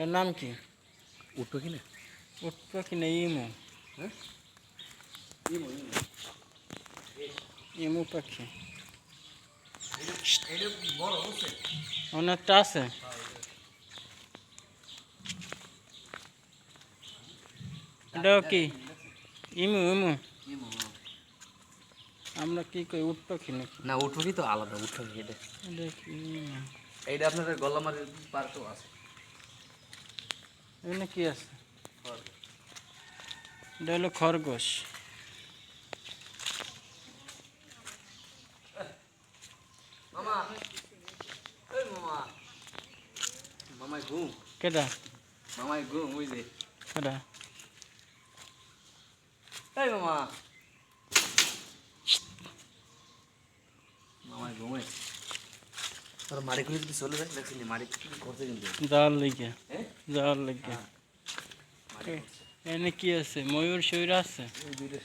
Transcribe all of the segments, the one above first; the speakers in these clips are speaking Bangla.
এর নাম কি? উঠবে কি না? উট পাখি না ইমু? হ্যাঁ, ইমো ইমো ইমু পাখি এটা বড় হচ্ছে। অনেকটা আছে। এটাও কি ইমু? ইমু ইমো আমরা কি কই উট পাখি নাকি? না, উঠ পাখি তো আলাদা। উঠ পাখি এটা, এটা কি ইমু? এইটা আপনাদের গল্লামারির পার্কেও আছে। এখানে কি আছে? এটা হলো খরগোশ। মামা, এই মামা, মামাই ঘুম, কেডা? মামাই ঘুম, ওই যে কেডা? এই মামা, মামাই ঘুমে। তোর মারি খুলে যদি চলে যায়, দেখছিলি মারি করছে কিন্তু। যাওয়ার লেগে, হ্যাঁ, যাওয়ার লেগে। মারি করছে। এখানে কি আছে? ময়ূর শরীর আছে? এই দুইটা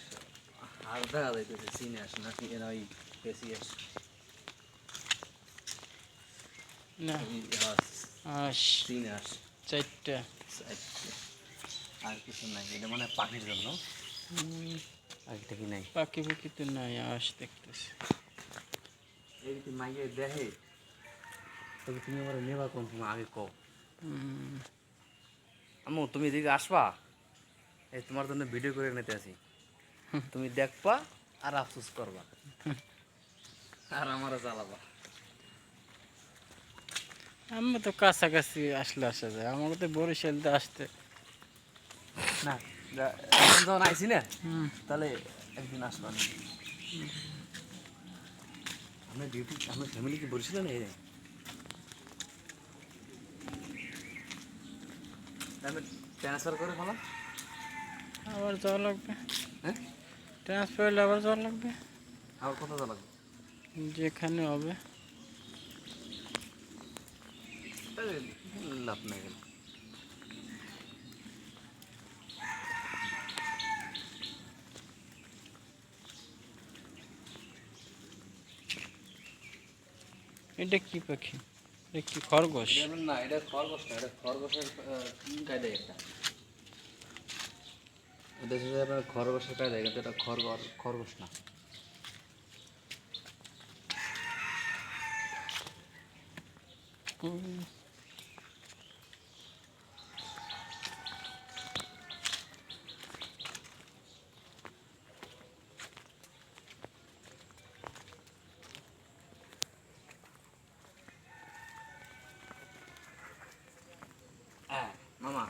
হাড় দেখা যাইতেছে। সিনে আস নাকি এরা ওই পেশি আস। না, আস সিনে আস। চারটা। আর কিছু নাই, এটা মানে পাখির জন্য। আর এটা কি নাই? পাখি পাখি তো নাই, আস দেখতেছি। এই যদি মাইয়ে দেখে, তবে তুমি আমার নেবা কোন সময় আগে কও। আম্মু, তুমি এদিকে আসবা, এই তোমার জন্য ভিডিও করে নিতে আসি। তুমি দেখবা আর আফসোস করবা, আর আমারও চালাবা। আমরা তো কাছাকাছি আসলে আসা যায়, আমাকে তো বরিশালতে আসতে। না, এখন যখন আইসি না, হুম। তাহলে একদিন আসবা। আমরা ডিউটি, আমরা ফ্যামিলি কি বলছিল না? আমি ট্রান্সফার করে ফেলাম। আবার যাওয়া লাগবে। হ্যাঁ, ট্রান্সফার হলে আবার যাওয়া লাগবে। আবার কত যা লাগবে? যেখানে হবে। লাভ নাই গেল। এটা কি পাখি? এটা কি খরগোশ? না, এটা খরগোশ না, এটা খরগোশের কায়দায় একটা। এটা হচ্ছে আপনার খরগোশের কায়দায়, কিন্তু এটা খরগোশ না। হুম। হ্যাঁ মামা।